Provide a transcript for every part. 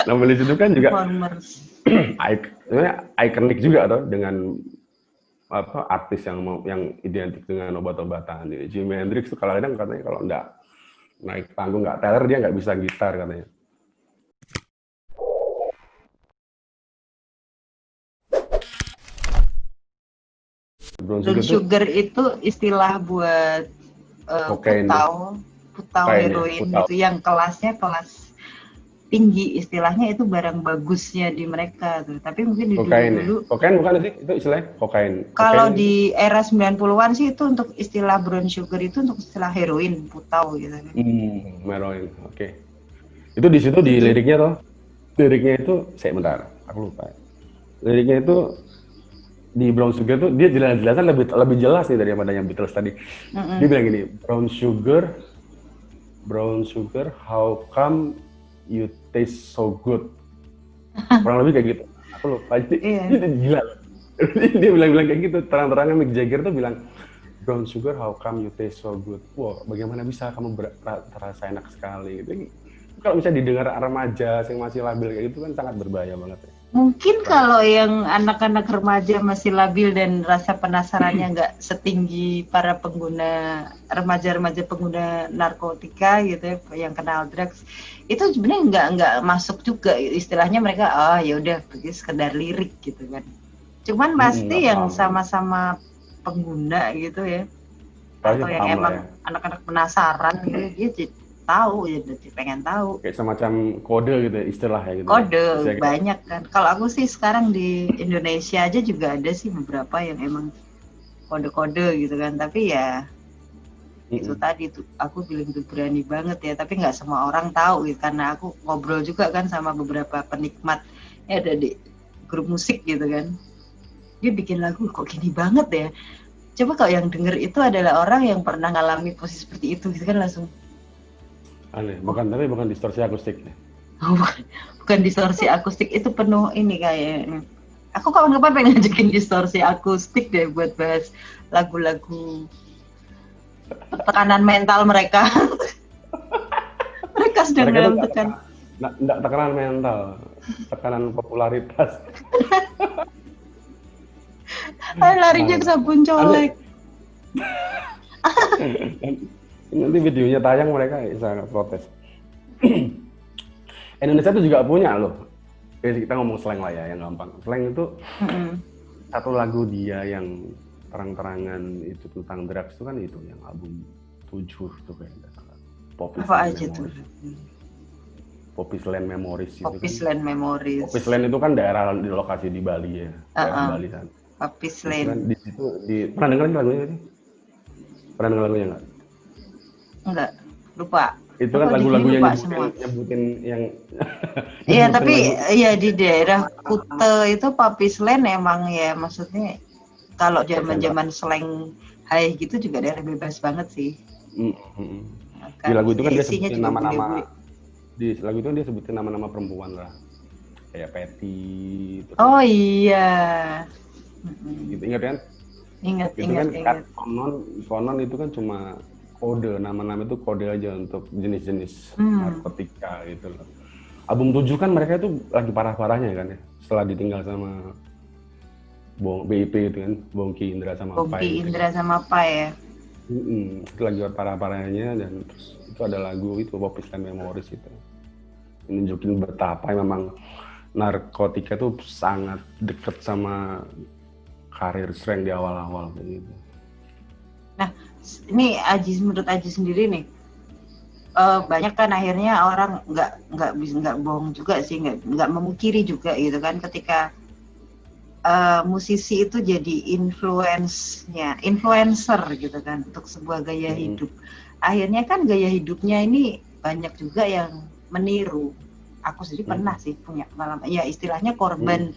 Novelis itu kan juga performers. sebenarnya ikonik juga tuh dengan apa artis yang identik dengan obat-obatan. Jimi Hendrix tuh kalau kadang katanya kalau enggak naik panggung nggak teler dia nggak bisa gitar katanya. Brown Brown sugar tuh sugar itu istilah buat kokain tuh, putau kokain ya, heroin putau. gitu yang kelasnya kelas tinggi, istilahnya itu barang bagusnya di mereka tuh. Tapi mungkin di Kokain ya. dulu-dulu Kokain bukan sih itu istilahnya kokain. Kokain kalau itu di era 90-an sih itu untuk istilah brown sugar itu untuk istilah heroin, putau gitu kan. heroin. Oke. Itu di situ di Itu. liriknya tuh. Liriknya itu saya bentar, aku lupa. Liriknya itu di Brown Sugar tuh dia jelas-jelasan lebih lebih jelas nih daripada yang Beatles tadi. Dia bilang gini, Brown sugar, how come you taste so good? Kurang lebih kayak gitu. Aku lupa. Iya. Itu gila. Dia bilang kayak gitu. Terang-terangnya Mick Jagger tuh bilang, Brown sugar, how come you taste so good? Wow, bagaimana bisa kamu terasa enak sekali? Gitu. Kalau misalnya didengar remaja yang masih labil kayak gitu kan sangat berbahaya banget ya. Mungkin kalau yang anak-anak remaja masih labil dan rasa penasarannya nggak setinggi para pengguna remaja-remaja pengguna narkotika gitu ya, yang kenal drugs, itu sebenarnya nggak masuk juga istilahnya mereka ya udah begitu sekedar lirik gitu kan. Cuman Nggak pasti yang paham. sama-sama pengguna gitu ya, Pasti atau yang paham lah emang ya. anak-anak penasaran gitu, dia tahu ya, pengen tahu. Kayak semacam kode gitu ya, istilah ya gitu ya. Kode Misalnya, banyak kan. Kalau aku sih sekarang di Indonesia aja juga ada sih beberapa yang emang kode-kode gitu kan. Tapi ya itu tadi tuh aku bilang tuh berani banget ya. Tapi nggak semua orang tahu gitu, karena aku ngobrol juga kan sama beberapa penikmat ya ada di grup musik gitu kan. Dia bikin lagu kok gini banget ya. Coba kalau yang denger itu adalah orang yang pernah ngalami posisi seperti itu gitu kan langsung. aneh, tapi bukan distorsi akustik ya. Oh, bukan distorsi akustik, itu penuh ini kayaknya. Aku kapan-kapan pengen ngajakin distorsi akustik deh buat bahas lagu-lagu tekanan mental mereka. Mereka sedang Mereka tuh dalam tekanan. nggak tekanan mental, tekanan popularitas. Larinya ke sabun colek. Nanti videonya tayang mereka sangat protes. Indonesia tuh juga punya loh. Kita ngomong slang lah ya, yang gampang. Slang itu satu lagu dia yang terang-terangan itu tentang drugs itu kan itu yang album 7 tuh kayak nggak salah. Apa aja tuh? Popis Land Memories itu Popis kan. Land Memories. Popis Land itu kan daerah di lokasi di Bali ya. Daerah Bali kan. Popis Land. Kan di situ pernah dengerin lagunya sih? Pernah denger lagunya nggak? Enggak, lupa. Itu kan lagu-lagu yang nyebutin yang iya, tapi ya di daerah Kute itu Popis Land emang ya maksudnya kalau zaman-zaman slang high gitu juga daerah bebas banget sih. Di lagu itu kan dia sebutin nama-nama, di lagu itu kan dia sebutin nama-nama perempuan lah, kayak Patty. Oh iya. Gitu, ingat kan? Ingat. Konon itu kan cuma kode, nama-nama itu kode aja untuk jenis-jenis narkotika gitu loh. Album 7 kan mereka itu lagi parah-parahnya kan ya, setelah ditinggal sama BIP itu kan, Bongki Indra sama Pai. Bongki Indra sama Pai ya. Itu lagi parah-parahnya dan terus itu ada lagu itu Popis Land Memories itu. Nunjukin betapa memang narkotika itu sangat deket sama karir slang di awal-awal gitu. Nah, ini menurut Aji sendiri nih, banyak kan akhirnya orang nggak bohong juga sih, nggak memungkiri juga gitu kan ketika musisi itu jadi influencer gitu kan untuk sebuah gaya hidup. Akhirnya kan gaya hidupnya ini banyak juga yang meniru. Aku sendiri pernah sih punya pengalaman. Ya istilahnya korban,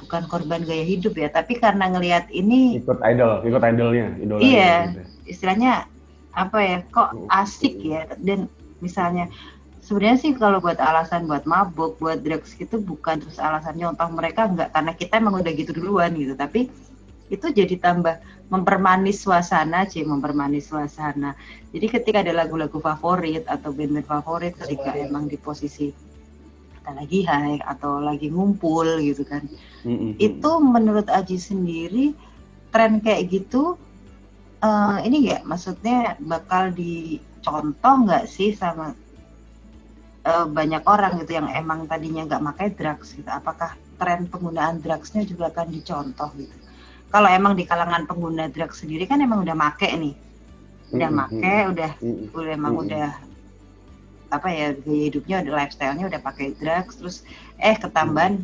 bukan korban gaya hidup ya, tapi karena ngelihat ini ikut idolnya. Iya, gitu. Istilahnya apa ya? Kok asik ya? Dan misalnya sebenarnya sih kalau buat alasan buat mabuk, buat drugs gitu bukan terus alasannya untuk mereka enggak, karena kita emang udah gitu duluan gitu. Tapi itu jadi tambah mempermanis suasana. Jadi ketika ada lagu-lagu favorit atau band-band favorit ketika emang di posisi kita lagi high atau lagi ngumpul gitu kan. Mm-mm. Itu menurut Aji sendiri tren kayak gitu ini nggak, maksudnya bakal dicontoh nggak sih sama banyak orang gitu yang emang tadinya nggak pakai drugs gitu? Apakah tren penggunaan drugsnya juga akan dicontoh gitu? Kalau emang di kalangan pengguna drugs sendiri kan emang udah make nih, udah emang udah apa ya, gaya hidupnya, udah lifestyle-nya udah pakai drugs, terus ketambahan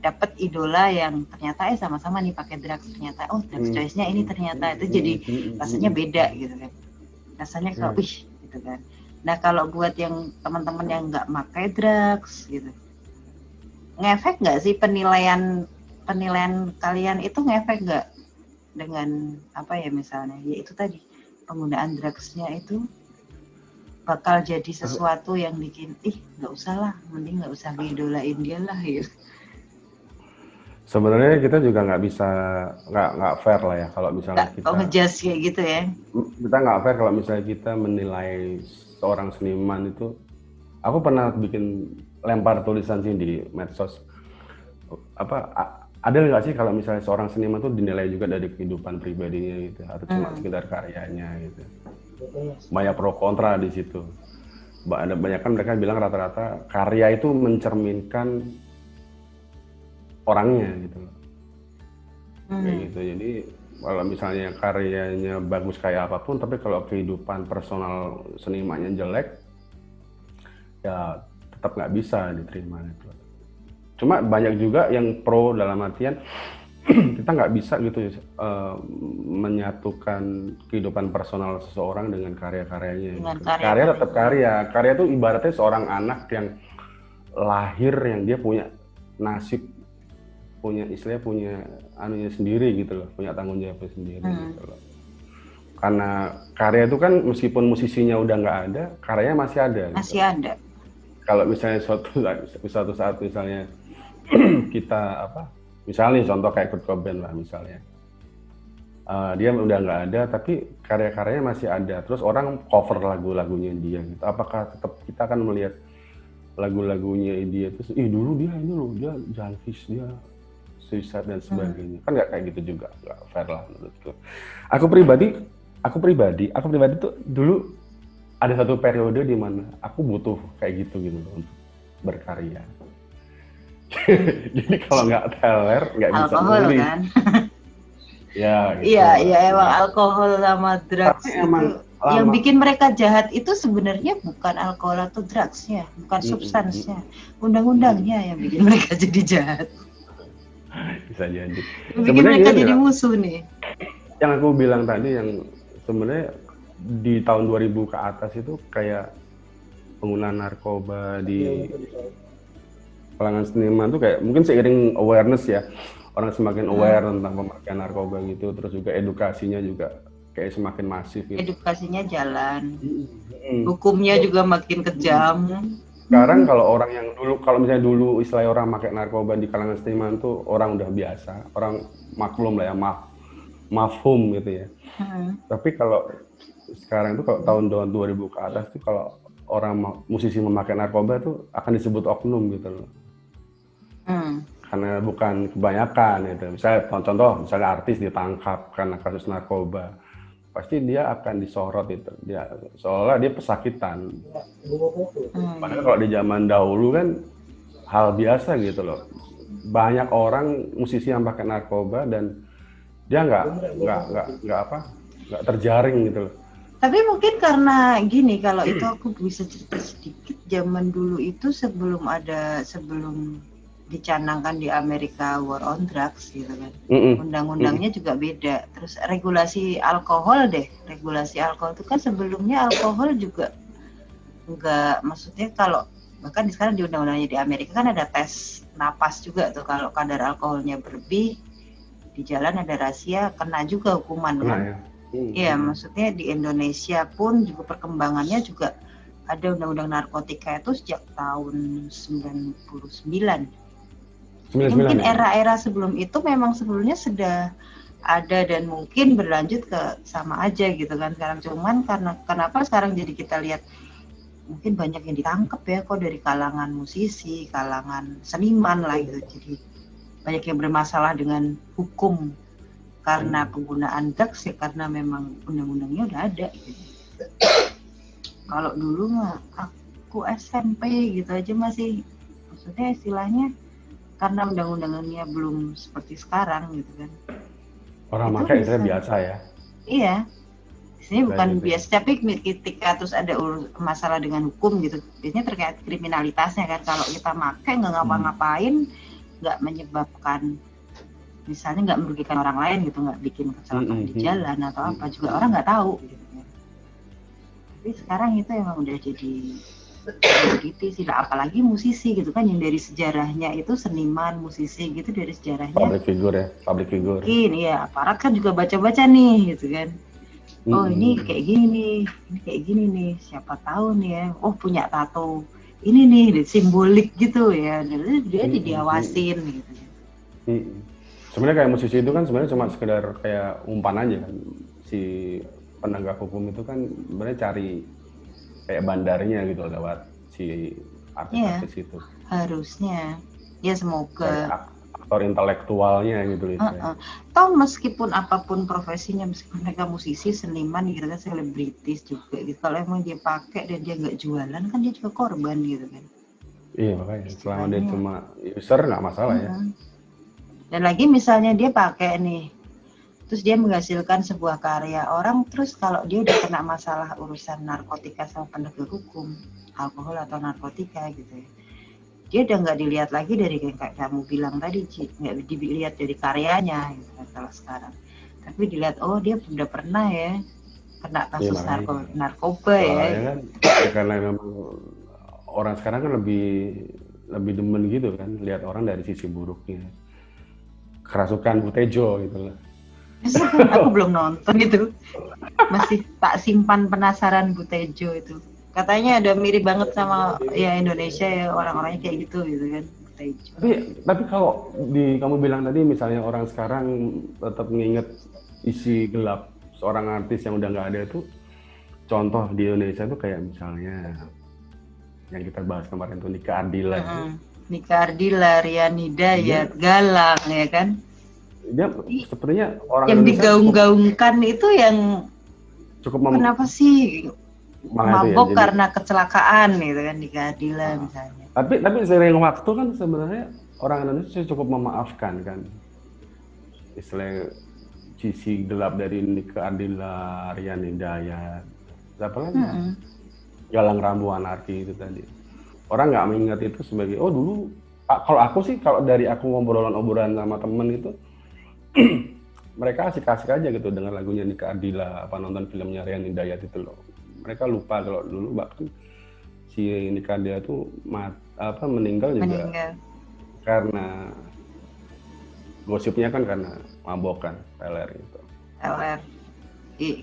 dapat idola yang ternyata sama-sama nih pakai drugs, ternyata drugs choice-nya ini, ternyata itu jadi rasanya beda gitu kan, rasanya kayak wih gitu kan. Nah kalau buat yang teman-teman yang nggak pakai drugs gitu, ngefek nggak sih penilaian kalian itu, ngefek nggak dengan apa ya, misalnya ya itu tadi penggunaan drugsnya itu bakal jadi sesuatu yang bikin nggak usah lah, mending nggak usah ngidolain dia lah gitu. Sebenarnya kita juga nggak bisa, nggak fair lah ya kalau misalnya kita ngejudge kayak gitu ya. Kita nggak fair kalau misalnya kita menilai seorang seniman itu. Aku pernah bikin lempar tulisan sih di medsos. Ada nggak sih kalau misalnya seorang seniman itu dinilai juga dari kehidupan pribadinya gitu, atau cuma sekedar karyanya gitu. Banyak pro kontra di situ. Banyak kan mereka bilang rata-rata karya itu mencerminkan orangnya gitu loh. Kayak gitu. Jadi kalau misalnya karyanya bagus kayak apapun, tapi kalau kehidupan personal senimannya jelek, ya tetap nggak bisa diterima gitu. Cuma banyak juga yang pro dalam artian kita nggak bisa gitu menyatukan kehidupan personal seseorang dengan karya-karyanya. Karya tetap karya. Karya itu ibaratnya seorang anak yang lahir, yang dia punya nasib, punya istilahnya, punya anunya sendiri gitu loh, punya tanggung jawabnya sendiri gitu loh. Karena karya itu kan meskipun musisinya udah nggak ada, karyanya masih ada. Masih gitu. ada. Kalau misalnya suatu saat misalnya kita misalnya contoh kayak Kurt Cobain lah misalnya, dia udah nggak ada tapi karya-karyanya masih ada, terus orang cover lagu-lagunya dia gitu, apakah tetap kita akan melihat lagu-lagunya dia itu dulu dia ini loh, dia junkies, dia suicide dan sebagainya? Kan nggak kayak gitu juga, nggak fair lah menurutku. Aku pribadi tuh dulu ada satu periode di mana aku butuh kayak gitu loh untuk berkarya. Jadi kalau nggak teler, nggak bisa alkohol nulis. Kan? Ya, gitu. Iya, emang alkohol sama drugs itu yang bikin mereka jahat itu sebenarnya bukan alkohol atau drugsnya, bukan substansnya, undang-undangnya yang bikin mereka jadi jahat. Bisa jadi. Yang bikin mereka jadi musuh nih. Yang aku bilang tadi, yang sebenarnya di tahun 2000 ke atas itu kayak penggunaan narkoba di kalangan seniman tuh kayak mungkin seiring awareness ya, orang semakin aware tentang pemakaian narkoba gitu, terus juga edukasinya juga kayak semakin masif gitu. Edukasinya jalan, hukumnya juga makin kejam. Sekarang kalau orang yang kalau misalnya dulu istilah orang pakai narkoba di kalangan seniman tuh orang udah biasa, orang maklum lah ya, mafhum gitu ya. Tapi kalau sekarang itu kalau tahun 2000 ke atas tuh kalau orang musisi memakai narkoba tuh akan disebut oknum gitu loh. Karena bukan kebanyakan gitu. Misalnya misalnya artis ditangkap karena kasus narkoba, pasti dia akan disorot itu. Dia seolah dia pesakitan. Padahal kalau di zaman dahulu kan hal biasa gitu loh. Banyak orang musisi yang pakai narkoba dan dia nggak terjaring gitu loh. Tapi mungkin karena gini, kalau itu aku bisa cerita sedikit. Zaman dulu itu sebelum dicanangkan di Amerika War on Drugs gitu kan, undang-undangnya juga beda. Terus regulasi alkohol itu kan sebelumnya alkohol juga nggak, maksudnya kalau bahkan sekarang di undang-undangnya di Amerika kan ada tes napas juga tuh, kalau kadar alkoholnya berlebih di jalan ada rahasia, kena juga hukuman kan. Iya, maksudnya di Indonesia pun juga perkembangannya juga ada undang-undang narkotika itu sejak tahun 99. Mungkin era-era sebelum itu memang sebelumnya sudah ada dan mungkin berlanjut ke sama aja gitu kan sekarang. Cuman karena kenapa sekarang jadi kita lihat mungkin banyak yang ditangkap ya kok dari kalangan musisi, kalangan seniman lah gitu. Jadi banyak yang bermasalah dengan hukum karena penggunaan drugs ya, karena memang undang-undangnya udah ada gitu. Kalau dulu mah aku SMP gitu aja masih, maksudnya istilahnya karena undang-undangnya belum seperti sekarang gitu kan. Orang Itu pakai bisa. itu biasa ya. Iya. Biasanya bukan Gitu. biasa, tapi ketika terus ada masalah dengan hukum gitu, biasanya terkait kriminalitasnya kan. Kalau kita pakai nggak ngapa-ngapain, nggak menyebabkan, misalnya nggak merugikan orang lain gitu, nggak bikin kecelakaan di jalan atau apa, juga orang nggak tahu gitu kan. Tapi sekarang itu emang udah jadi komoditi sih, apalagi musisi gitu kan, yang dari sejarahnya itu seniman, musisi gitu, dari sejarahnya public figure. mungkin ya aparat kan juga baca-baca nih gitu kan. Oh ini kayak gini nih, ini kayak gini nih, siapa tahu nih ya, oh punya tato ini nih, simbolik gitu ya, dia diawasin gitu. Sebenarnya kayak musisi itu kan sebenarnya cuma sekedar kayak umpan aja kan. Si penegak hukum itu kan sebenarnya cari kayak bandarnya gitu lewat si artis-artis itu. Harusnya, ya semoga. Aktor intelektualnya gitu. Toh meskipun apapun profesinya, meskipun mereka musisi, seniman gitu kan, selebritis juga gitu, kalau emang dia pakai dan dia nggak jualan kan dia juga korban gitu kan. Iya makanya selama dia cuma user nggak masalah ya. Dan lagi misalnya dia pakai nih, terus dia menghasilkan sebuah karya, orang terus kalau dia udah kena masalah urusan narkotika sama penegak hukum, alkohol atau narkotika gitu ya, dia udah nggak dilihat lagi dari kayak kamu bilang tadi, nggak dilihat dari karyanya gitu kan kalau sekarang, tapi dilihat oh dia udah pernah ya kena kasus narkoba ya. Kan, karena memang orang sekarang kan lebih demen gitu kan, lihat orang dari sisi buruknya. Kerasukan Butejo gitu lah. Aku belum nonton itu, masih tak simpan penasaran Butejo itu. Katanya ada mirip banget sama ya Indonesia ya, orang-orangnya kayak gitu kan. Tapi kalau kamu bilang tadi misalnya orang sekarang tetap mengingat isi gelap seorang artis yang udah nggak ada itu, contoh di Indonesia tuh kayak misalnya yang kita bahas kemarin tuh Nika Ardila. Nika Ardila, Rian Hidayat, Galang ya kan. Dia sepertinya orang yang digaung-gaungkan itu yang cukup kenapa sih mabok ya, karena kecelakaan gitu kan, Nika Ardila misalnya. Tapi seiring waktu kan sebenarnya orang Indonesia cukup memaafkan kan. Istilah sisi gelap dari Nika Ardila, Rian Hidayat, siapa lagi? Galang Rambu Anarki itu tadi. Orang nggak mengingat itu sebagai oh dulu. Kalau aku sih, kalau dari aku ngobrolan sama temen itu, mereka asik-asik aja gitu dengan lagunya Nika Ardila, apa nonton filmnya Rian Hidayat itu loh. Mereka lupa kalau dulu bahkan si Nika Ardila tuh meninggal juga karena gosipnya kan karena mabokan LR itu. LR,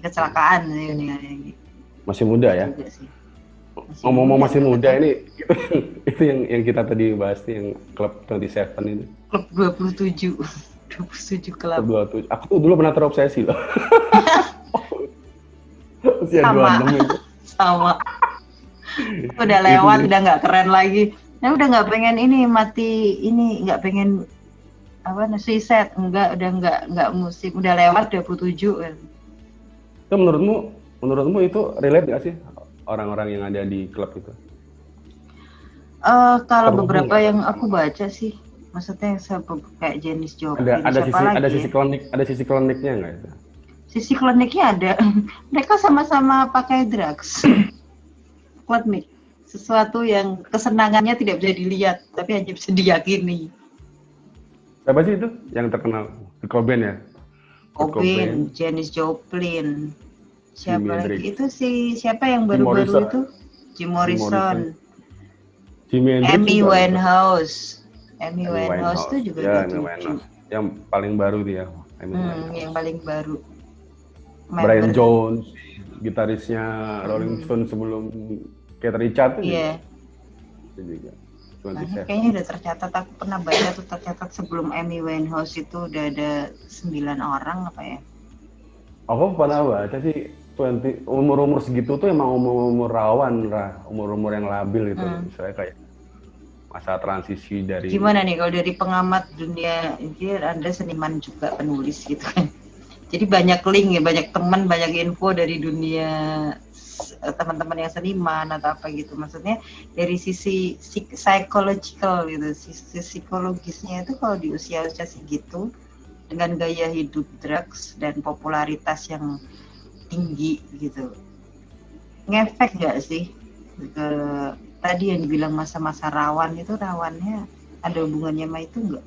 kecelakaan ini. Masih muda ya. Ngomong masih muda ini itu yang kita tadi bahas nih, yang klub 27 ini. Klub 27 klub. 27. Aku tuh dulu pernah terobsesi loh. Usia 26 itu. Sama. Udah lewat, udah nggak keren lagi. Nah, udah nggak pengen nggak pengen suicide, udah nggak musim, udah lewat 27. Itu menurutmu itu relate nggak sih orang-orang yang ada di klub itu? Kalau beberapa yang aku baca sih, maksudnya kayak Janis Joplin, ada sisi kliniknya nggak itu? Sisi kliniknya ada. Mereka sama-sama pakai drugs. Klinik, sesuatu yang kesenangannya tidak bisa dilihat, tapi hanya bisa diyakini. Siapa sih itu yang terkenal? Cobain ya? Cobain, Janis Joplin. Siapa lagi? Itu siapa yang baru-baru itu? Jim Morrison. Amy Winehouse. Amy Winehouse itu juga yang paling baru dia. Yang paling baru. Brian Jones, gitarisnya Rolling Stone sebelum Keith Richards itu. Iya. Itu juga. Kayaknya udah tercatat, aku pernah baca tuh tercatat sebelum Amy Winehouse itu udah ada 9 orang apa ya? Aku pernah baca sih, umur segitu tuh emang umur rawan lah, umur yang labil gitu. Misalnya kayak masa transisi dari. Gimana nih kalau dari pengamat dunia ini, Anda seniman juga penulis gitu kan? Jadi banyak link ya, banyak teman, banyak info dari dunia teman-teman yang seniman atau apa gitu. Maksudnya dari sisi psychological gitu, sisi psikologisnya itu kalau di usia-usia segitu dengan gaya hidup drugs dan popularitas yang tinggi gitu, ngefek nggak sih ke tadi yang dibilang masa-masa rawan itu, rawannya ada hubungannya sama itu nggak?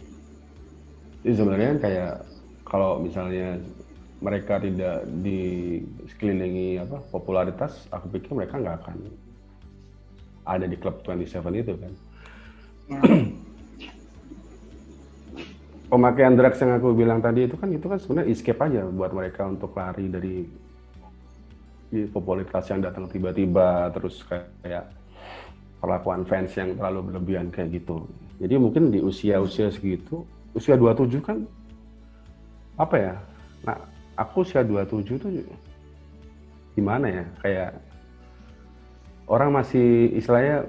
Jadi sebenarnya kayak kalau misalnya mereka tidak sekelilingi popularitas, aku pikir mereka nggak akan ada di klub 27 itu kan. Ya. Pemakaian drugs yang aku bilang tadi itu kan sebenarnya escape aja buat mereka untuk lari dari popularitas yang datang tiba-tiba, terus kayak perlakuan fans yang terlalu berlebihan kayak gitu. Jadi mungkin di usia-usia segitu, usia 27 kan apa ya? Nah, aku usia 27 tuh gimana ya, kayak orang masih istilahnya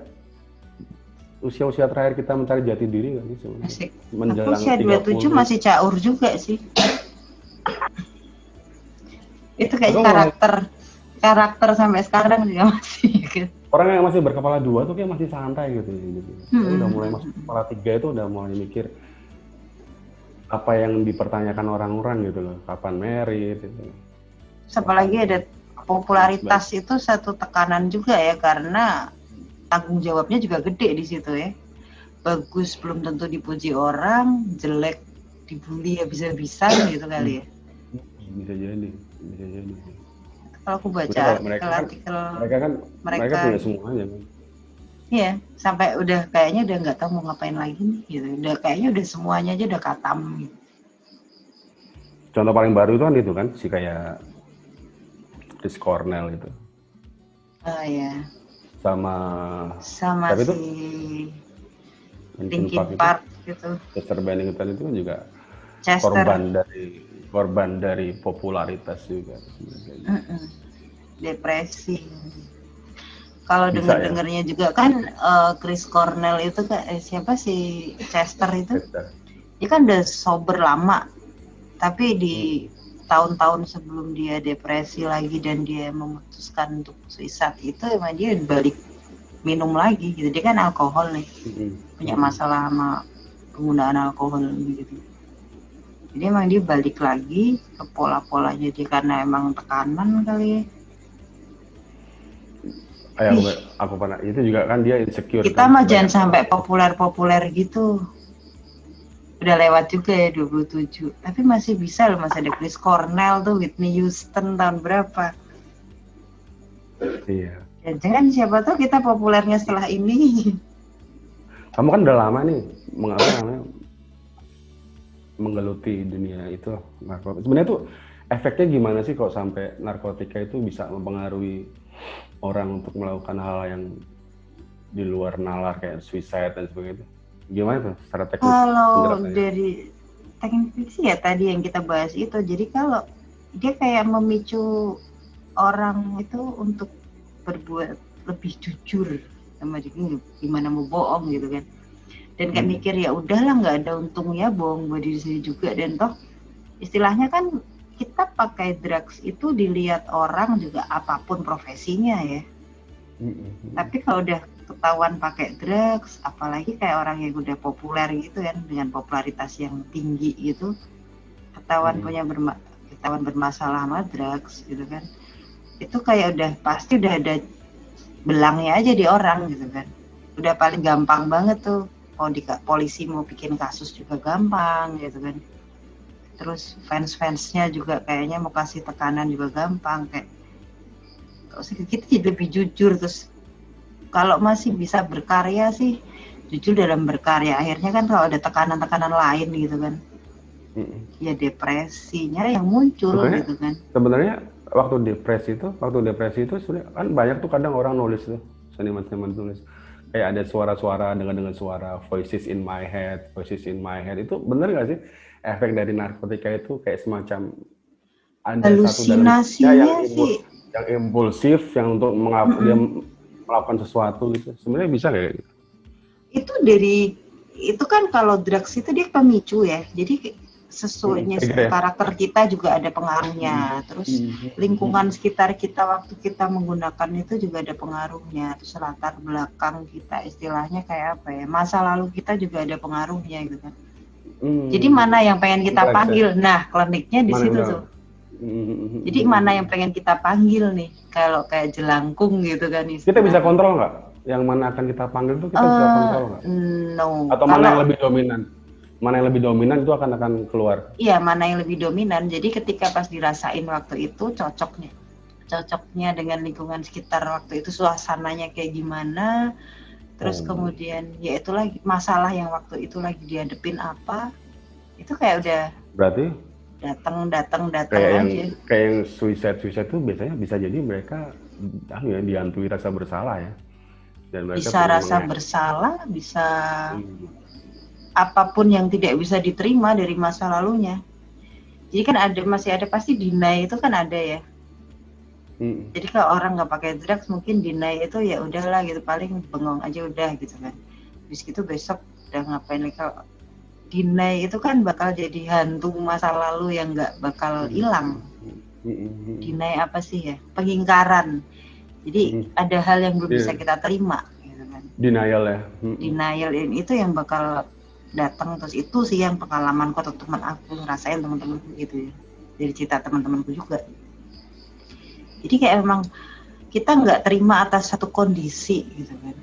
usia-usia terakhir kita mencari jati diri nggak sih sebenarnya? Menjelang usia 27 masih caur juga sih. Itu kayak karakter sampai sekarang juga masih gitu. Orang yang masih berkepala dua tuh kayak masih santai gitu. Udah mulai masuk kepala 3 itu udah mulai mikir apa yang dipertanyakan orang-orang gitu loh, kapan merit gitu. Apalagi ada popularitas itu satu tekanan juga ya, karena tanggung jawabnya juga gede di situ ya. Bagus belum tentu dipuji orang, jelek dibully habis-habisan gitu kali ya. Bisa jadi. Kalau aku baca artikel mereka punya semuanya kan. Iya, sampai udah kayaknya udah nggak tahu mau ngapain lagi nih gitu. Udah kayaknya udah semuanya aja udah katam gitu. Contoh paling baru itu kan si kayak Chris Cornell itu. Oh iya. Sama si Linkin Park gitu. Chester Bennington itu kan juga Chester. korban dari popularitas juga. Depresi. Kalau dengar-dengarnya juga kan Chris Cornell itu kan siapa sih Chester itu? Dia kan udah sober lama, tapi di tahun-tahun sebelum dia depresi lagi dan dia memutuskan untuk suicide itu emang dia balik minum lagi gitu. Dia kan alkohol nih, punya masalah sama penggunaan alkohol gitu. Jadi emang dia balik lagi ke pola-polanya dia karena emang tekanan kali ya. Aku pernah itu juga kan dia insecure. Kita mah jangan sampai populer gitu. Udah lewat juga ya 27. Tapi masih bisa loh, masih ada Chris Cornell tuh, Whitney Houston tahun berapa. Iya. Jangan siapa tahu kita populernya setelah ini. Kamu kan udah lama nih menggeluti dunia itu narkotika. Sebenarnya tuh efeknya gimana sih kalau sampai narkotika itu bisa mempengaruhi orang untuk melakukan hal yang di luar nalar kayak suicide dan sebagainya? Gimana tuh secara teknis? Kalau dari teknik sih ya tadi yang kita bahas itu. Jadi kalau dia kayak memicu orang itu untuk berbuat lebih jujur sama diri, gimana mau bohong gitu kan. Dan kayak mikir ya udahlah nggak ada untungnya bohong buat diri sendiri juga, dan toh istilahnya kan kita pakai drugs itu dilihat orang juga apapun profesinya ya. Tapi kalau udah ketahuan pakai drugs, apalagi kayak orang yang udah populer gitu kan, dengan popularitas yang tinggi gitu, ketahuan ketahuan bermasalah sama drugs gitu kan, itu kayak udah pasti udah ada belangnya aja di orang gitu kan. Udah paling gampang banget tuh. Polisi mau bikin kasus juga gampang gitu kan. Terus fans-fansnya juga kayaknya mau kasih tekanan juga gampang, kayak kita jadi lebih jujur. Terus kalau masih bisa berkarya sih jujur dalam berkarya, akhirnya kan kalau ada tekanan-tekanan lain gitu kan, ya depresinya yang muncul gitu kan. Sebenarnya waktu depresi itu sebenarnya kan banyak tuh kadang orang nulis tuh, seniman-seniman tulis kayak ada suara-suara dengan suara voices in my head itu benar nggak sih efek dari narkotika itu kayak semacam ada satu dalam halusinasinya sih yang impulsif, yang untuk dia melakukan sesuatu gitu. Sebenarnya bisa kayak gitu. Itu kan kalau drugs itu dia pemicu ya. Jadi sesuainya karakter kita juga ada pengaruhnya. Terus lingkungan sekitar kita waktu kita menggunakan itu juga ada pengaruhnya. Terus latar belakang kita istilahnya kayak apa ya? Masa lalu kita juga ada pengaruhnya gitu kan. Jadi mana yang pengen kita panggil? Nah, kliniknya di situ tuh. Jadi mana yang pengen kita panggil nih? Kalau kayak jelangkung gitu kan. Kita bisa kontrol nggak? Yang mana akan kita panggil itu kita bisa kontrol nggak? No. Atau mana yang lebih dominan? Mana yang lebih dominan itu akan keluar? Iya, mana yang lebih dominan. Jadi ketika pas dirasain waktu itu cocoknya dengan lingkungan sekitar waktu itu, suasananya kayak gimana. Terus kemudian ya itulah masalah yang waktu itu lagi dihadepin apa. Itu kayak udah berarti datang kayak aja. Kayak yang suicide itu biasanya bisa jadi mereka dihantui rasa bersalah ya. Dan mereka bisa rasa bersalah, bisa apapun yang tidak bisa diterima dari masa lalunya. Jadi kan masih ada pasti deny itu kan ada ya. Jadi kalau orang nggak pakai drugs mungkin deny itu ya udahlah gitu, paling bengong aja udah gitu kan. Habis gitu besok udah ngapain lagi. Kalau deny itu kan bakal jadi hantu masa lalu yang nggak bakal hilang. Deny apa sih ya? Pengingkaran. Jadi ada hal yang belum bisa kita terima gitu kan. Denial ya. Denial itu yang bakal datang. Terus itu sih yang pengalamanku atau teman aku ngerasain, teman-temanku gitu ya. Dari cerita teman-temanku juga. Jadi kayak emang kita nggak terima atas satu kondisi gitu kan.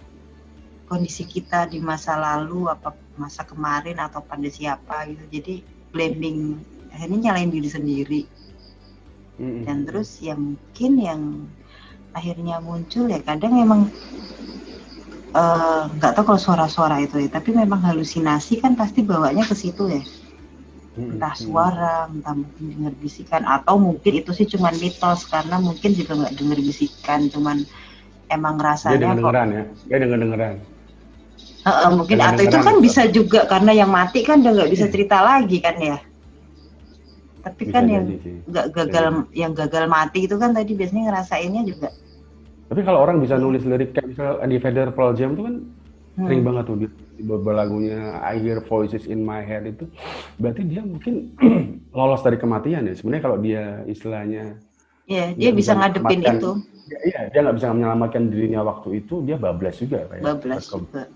Kondisi kita di masa lalu, apa masa kemarin atau pada siapa gitu. Jadi blaming, akhirnya nyalain diri sendiri. Dan terus ya mungkin yang akhirnya muncul ya kadang emang nggak tahu kalau suara-suara itu ya, tapi memang halusinasi kan pasti bawanya ke situ ya. Entah suara, entah mungkin dengar bisikan, atau mungkin itu sih cuman mitos karena mungkin juga nggak dengar bisikan, cuman emang rasanya dia dengar-dengeran ya, dia dengar-dengaran. Mungkin atau itu kan bisa juga karena yang mati kan udah nggak bisa cerita lagi kan ya. Tapi bisa kan yang gagal mati itu kan tadi biasanya ngerasainnya juga. Tapi kalau orang bisa nulis lirik kayak misal Eddie Pearl Jam itu kan sering banget tuh di beberapa lagunya I Hear Voices in My Head itu, berarti dia mungkin lolos dari kematian ya. Sebenarnya kalau dia istilahnya dia bisa ngadepin itu. Iya, dia nggak bisa menyelamatkan dirinya waktu itu, dia bablas juga kayak. Bablas juga.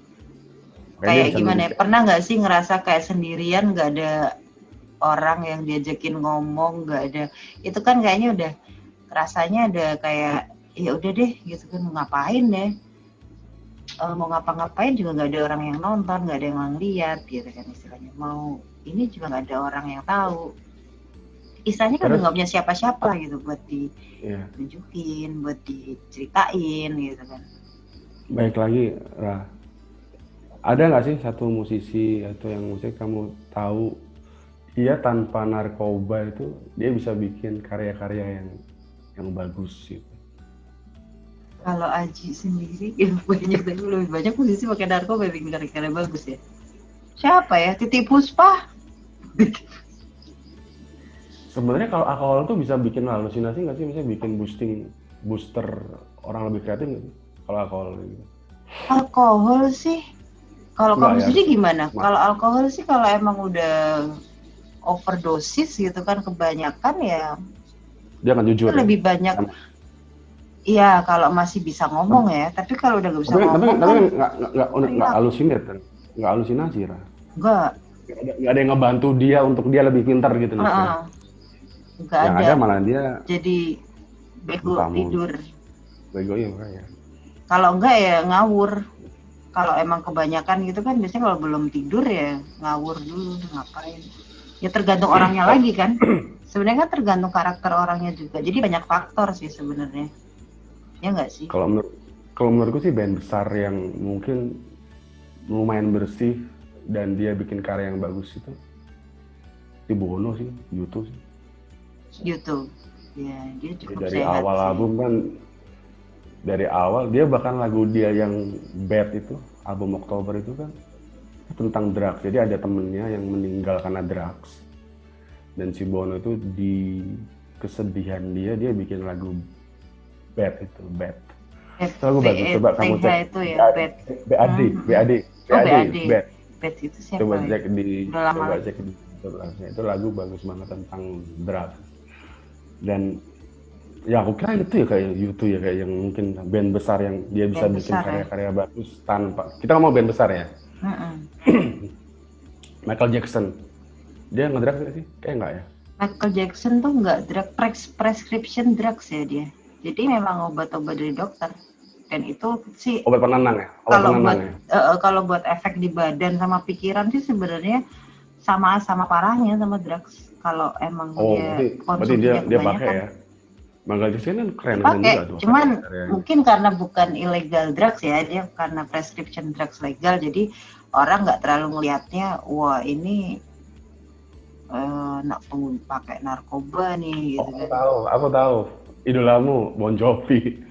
Kayak gimana ya? Pernah nggak sih ngerasa kayak sendirian, nggak ada orang yang diajakin ngomong, nggak ada. Itu kan kayaknya udah rasanya ada kayak ya udah deh gitu kan, mau ngapain deh. Mau ngapa-ngapain juga nggak ada orang yang nonton, nggak ada yang ngeliat gitu kan istilahnya. Mau ini juga nggak ada orang yang tahu. Istilahnya kan nggak punya siapa-siapa gitu buat ditunjukin, buat diceritain gitu kan. Baik lagi, Ra. Ada nggak sih satu musisi atau yang musik kamu tahu dia tanpa narkoba itu dia bisa bikin karya-karya yang bagus gitu? Kalau Aji sendiri ya lebih banyak musisi pakai narkoba bikin karya-karya bagus ya. Siapa ya? Titiek Puspa. Sebenarnya kalau alkohol tuh bisa bikin halusinasi nggak sih? Misalnya bikin booster orang lebih kreatif nggak sih? Kalau alkohol gitu. Alkohol sih. Kalau kamu sendiri gimana? Kalau alkohol sih kalau emang udah overdosis gitu kan kebanyakan ya. Dia akan jujur. Lebih banyak. Iya, kalau masih bisa ngomong ya. Tapi kalau udah nggak bisa ngomong tapi nggak halusinasi, Ra. Nggak ada yang ngebantu dia untuk dia lebih pintar gitu. Nggak ada. Yang ada malah dia jadi bego tidur. Bego ya makanya. Kalau enggak ya ngawur. Kalau emang kebanyakan gitu kan biasanya kalau belum tidur ya ngawur dulu, ngapain. Ya tergantung orangnya lagi kan. Sebenarnya kan tergantung karakter orangnya juga. Jadi banyak faktor sih sebenarnya. Ya nggak sih? Kalau menurutku sih band besar yang mungkin lumayan bersih dan dia bikin karya yang bagus itu si Bono sih, YouTube sih. YouTube. Ya, dia cukup dari sehat awal sih. album kan, dari awal dia bahkan lagu dia yang Bad itu, album Oktober itu kan tentang drugs. Jadi ada temennya yang meninggal karena drugs. Dan si Bono itu di kesedihan dia bikin lagu Bad itu, Bad. F Itu lagu B bagus, E coba T kamu H cek. itu ya, bad. BAD, BAD, Oh BAD, BAD. Bad. Bad itu siapa Coba ya? cek di, Udah lama coba lagi. cek di itu lagu bagus banget tentang drugs. Dan ya aku kira itu ya kayak YouTube ya, kayak yang mungkin band besar yang dia bisa Band bikin besar ya. karya-karya bagus tanpa, kita ngomong band besar ya. Michael Jackson, dia ngedrugs nggak sih? Kayak enggak ya? Michael Jackson tuh nggak drug prescription drugs ya dia. Jadi memang obat-obat dari dokter. Dan itu sih Obat penenang ya? Obat penenang ya? kalau buat efek di badan sama pikiran sih sebenarnya sama parahnya sama drugs. Kalau emang dia berarti konsumsinya dia pakai kebanyakan. ya? Michael Jackson kan keren Dipakai, juga tuh. cuman karyanya. mungkin karena bukan illegal drugs ya, dia karena prescription drugs legal, jadi orang nggak terlalu ngelihatnya, wah ini pakai narkoba nih gitu kan. Aku tahu. Idolamu Bon Jovi.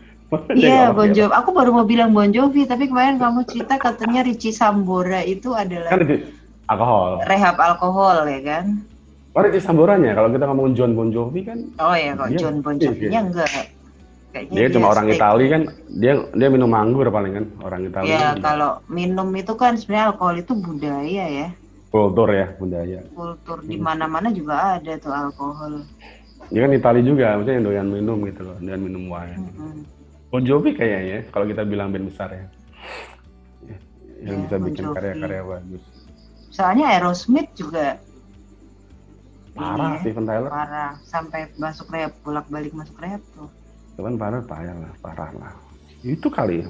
Iya, Bon Jovi. Aku baru mau bilang Bon Jovi, tapi kemarin kamu cerita katanya Richie Sambora itu adalah Kan alkohol. rehab alkohol ya kan? Oh, Richie Samboranya. Kalau kita ngomong John Bon Jovi kan. Oh ya, kok John Bon Jovi-nya enggak. Kayaknya Dia cuma orang Itali kan. Dia minum anggur paling kan, orang Itali. Ya, kan kalau minum itu kan sebenarnya alkohol itu budaya ya. Kultur ya, budaya. Kultur di mana-mana juga ada tuh alkohol. Dia kan Itali juga, maksudnya yang doyan minum gitu loh, doyan minum wine. Bon Jovi kayaknya, kalau kita bilang band besar ya. Yang bisa Bon bikin Jovi. karya-karya bagus. Soalnya Aerosmith juga Parah, Steven Tyler. Parah, sampai masuk rehab, bolak-balik masuk rehab tuh. Steven Tyler parah lah. Itu kali.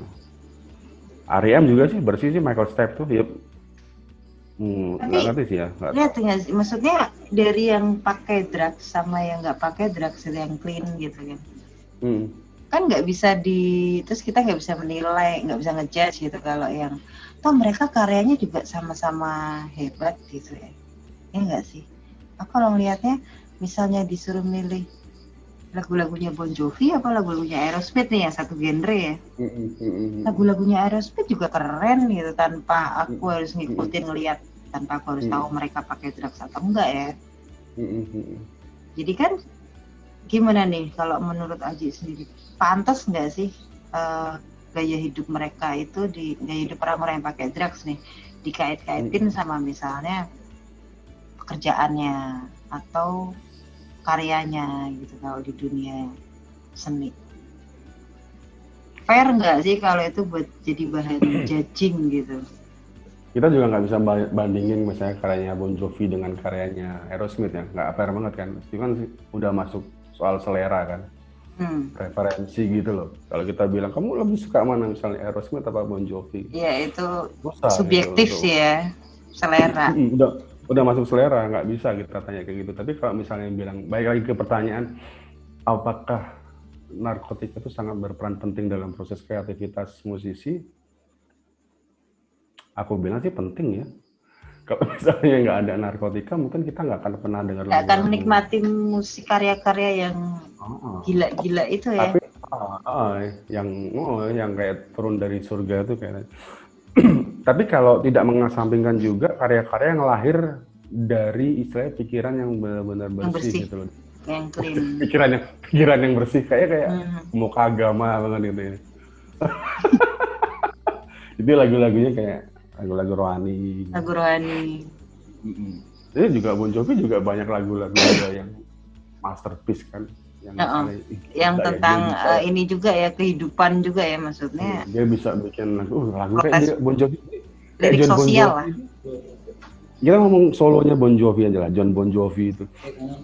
R.E.M juga sih bersih sih, Michael Stipe tuh. Yep. Nggak ngerti sih ya. Lihat nggak sih, maksudnya dari yang pakai drugs sama yang nggak pakai drugs yang clean gitu kan. Kan nggak bisa terus kita nggak bisa menilai, nggak bisa ngejudge gitu kalau yang, toh mereka karyanya juga sama-sama hebat gitu ya. Ya nggak sih? Aku kalau ngelihatnya, misalnya disuruh milih lagu-lagunya Bon Jovi apa lagu-lagunya Aerosmith nih yang satu genre ya. Lagu-lagunya Aerosmith juga keren gitu tanpa aku harus ngikutin ngelihat, tanpa aku harus tahu mereka pakai drugs atau enggak ya. Jadi kan gimana nih kalau menurut Aji sendiri, pantas nggak sih gaya hidup mereka itu gaya hidup orang-orang yang pakai drugs nih dikait-kaitin sama misalnya pekerjaannya atau karyanya gitu kalau di dunia seni. Fair nggak sih kalau itu buat jadi bahan judging gitu? Kita juga nggak bisa bandingin misalnya karyanya Bon Jovi dengan karyanya Aerosmith ya, nggak fair banget kan. Itu kan udah masuk soal selera kan, preferensi gitu loh. Kalau kita bilang kamu lebih suka mana misalnya Aerosmith apa Bon Jovi? Ya itu subjektif gitu, sih ya, selera. Udah masuk selera, nggak bisa kita tanya kayak gitu. Tapi kalau misalnya bilang, balik lagi ke pertanyaan, apakah narkotika itu sangat berperan penting dalam proses kreativitas musisi? Aku bilang sih penting ya. Kalau misalnya nggak ada narkotika, mungkin kita nggak akan pernah dengar lagu. Nggak akan menikmati musik karya-karya yang gila-gila itu ya. Tapi yang kayak turun dari surga itu kayak. Tapi kalau tidak mengesampingkan juga karya-karya yang lahir dari istilahnya pikiran yang benar-benar bersih gitu loh. Yang clean. pikiran yang bersih kayak muka agama banget gitu ya. Itu lagu-lagunya kayak lagu-lagu rohani. Lagu rohani. Jadi juga Bon Jovi juga banyak lagu-lagu yang masterpiece kan. Yang tentang ini juga ya, kehidupan juga ya maksudnya. Dia bisa bikin lagu kayak Bon Jovi. Lirik sosial lah. Kita ngomong solonya Bon Jovi aja lah, John Bon Jovi itu.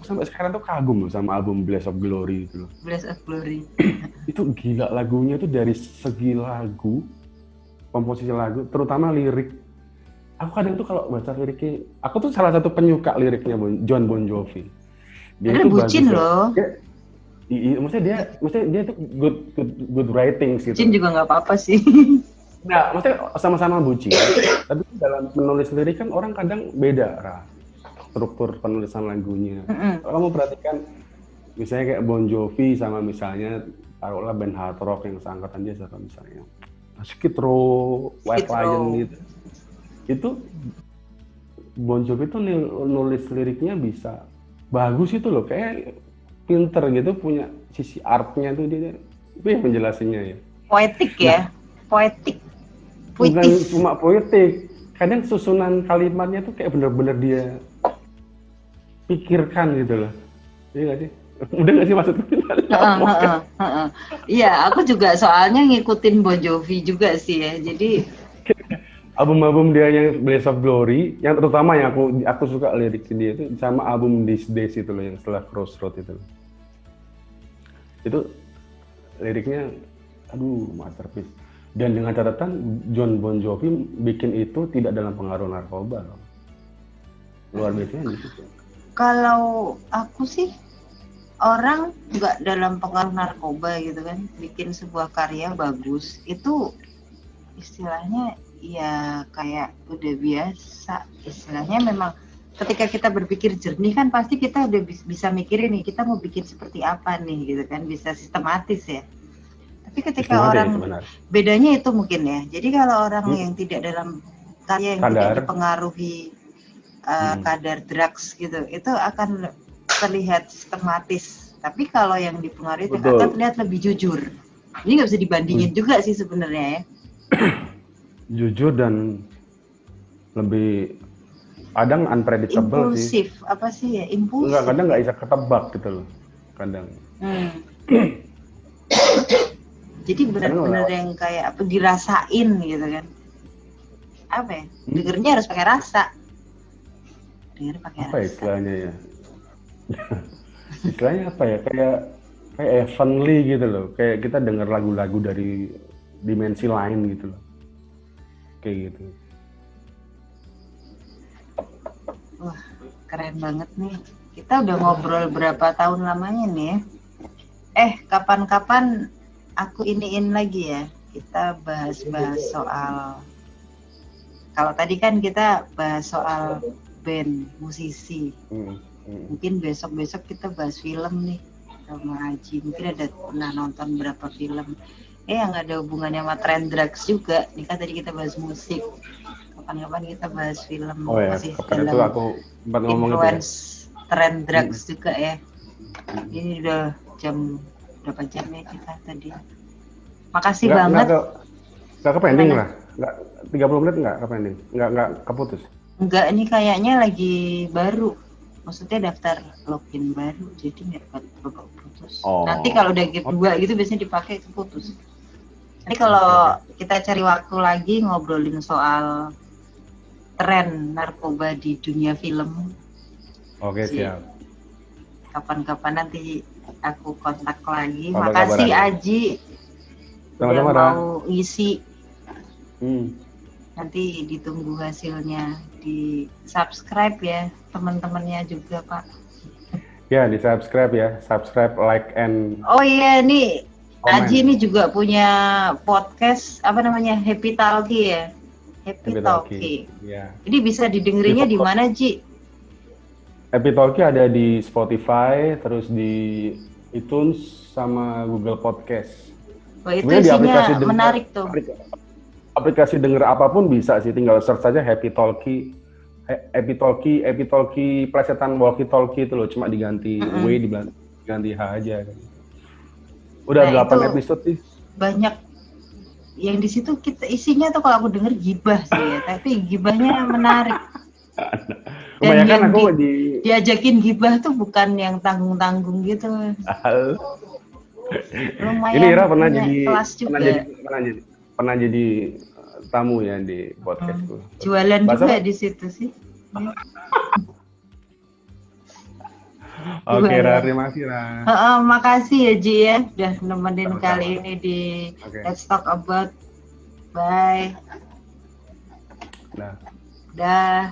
Sampai sekarang tuh kagum loh sama album Blaze of Glory itu loh. Blaze of Glory. Itu gila lagunya tuh dari segi lagu, komposisi lagu, terutama lirik. Aku kadang tuh kalau baca liriknya, aku tuh salah satu penyuka liriknya John Bon Jovi. Dia tuh bucin loh. Maksudnya dia tuh good writing gitu. Bucin juga nggak apa-apa sih. Nah, maksudnya sama-sama bucin. Tapi dalam menulis lirik kan orang kadang beda struktur penulisan lagunya. Kalau kamu perhatikan, misalnya kayak Bon Jovi sama misalnya taruhlah band hard rock yang seangkatan dia siapa misalnya, Skid Row, White Lion gitu. Itu Bon Jovi tuh nulis liriknya bisa bagus itu loh, kayak pinter gitu, punya sisi artnya tuh dia Itu yang menjelasinya ya. Poetik ya, poetik, Bukan puitis. cuma poetik, kadang susunan kalimatnya tuh kayak bener-bener dia pikirkan gitu loh. Iya nggak sih? Udah nggak sih maksudnya? Iya, aku juga soalnya ngikutin Bon Jovi juga sih ya. Jadi Album-album dia yang Blaze of Glory, yang terutama yang aku suka lirik dia itu sama album These Days itu loh, yang setelah Crossroad itu. Itu liriknya, aduh masterpiece. Dan dengan catatan John Bon Jovi bikin itu tidak dalam pengaruh narkoba loh. Luar biasa di situ. kalau aku sih orang nggak dalam pengaruh narkoba gitu kan, bikin sebuah karya bagus itu istilahnya ya kayak udah biasa. Istilahnya memang ketika kita berpikir jernih kan pasti kita udah bisa mikirin nih kita mau bikin seperti apa nih gitu kan, bisa sistematis ya. Tapi ketika orang bedanya itu mungkin ya. Jadi kalau orang yang tidak dalam karya yang tidak dipengaruhi kadar drugs gitu, itu akan terlihat sistematis. Tapi kalau yang dipengaruhi itu akan terlihat lebih jujur. Ini nggak bisa dibandingin juga sih sebenarnya ya. Jujur dan lebih kadang unpredictable sih. Impulsif, apa sih ya? Impulsif. Enggak, kadang nggak bisa ketebak gitu loh. Kadang. Jadi benar-benar yang kayak apa dirasain gitu kan. Apa ya? Dengernya harus pakai rasa. Denger pakai rasa. Apa istilahnya ya? Istilahnya apa ya? Kayak heavenly gitu loh. Kayak kita denger lagu-lagu dari dimensi lain gitu loh. Kayak gitu. Wah, keren banget nih. Kita udah ngobrol berapa tahun lamanya nih ya. Kapan-kapan aku iniin lagi ya. Kita bahas-bahas soal, kalau tadi kan kita bahas soal band, musisi. Mungkin besok-besok kita bahas film nih sama Aji. Mungkin ada pernah nonton berapa film. Yang ada hubungannya sama tren drugs juga. Ini kan tadi kita bahas musik. Kapan-kapan kita bahas film. Masih dalam itu aku influence tren drugs juga ya. Ini udah jam berapa jam ya kita tadi. Makasih banget. Nggak ke pending lah. Nggak 30 menit nggak ke pending. Nggak keputus. Enggak, ini kayaknya lagi baru. Maksudnya daftar login baru, jadi nggak putus. Nanti kalau udah gitu gitu biasanya dipakai keputus. Nanti kalau kita cari waktu lagi ngobrolin soal tren narkoba di dunia film. Oke, siap. Kapan-kapan nanti aku kontak lagi. Makasih Aji. Udah mau ngisi. Nanti ditunggu hasilnya, di subscribe ya teman-temannya juga Pak. Ya, di subscribe ya, subscribe, like, and. Oh iya nih, Aji ini juga punya podcast apa namanya, Happy Talkie ya, Happy Talkie. Ya. Jadi bisa didengerinnya di mana Ji? Happy Talkie ada di Spotify, terus di iTunes sama Google Podcast. Wah, itu isinya menarik tuh. Aplikasi denger apapun bisa sih, tinggal search saja Happy Talkie, plesetan walkie talkie itu loh, cuma diganti W diganti H aja. Udah 8 episode sih. Banyak yang di situ kita isinya tuh kalau aku denger gibah sih ya, tapi gibahnya menarik. Dan yang aku diajakin gibah tuh bukan yang tanggung-tanggung gitu. Lumayan. Ini Ira pernah jadi tamu ya di podcastku. Jualan juga di situ sih. Oke, Ra, terima kasih, Ra. Makasih ya Ji ya, udah nemenin kali ini di Let's Talk About. Bye. Dah.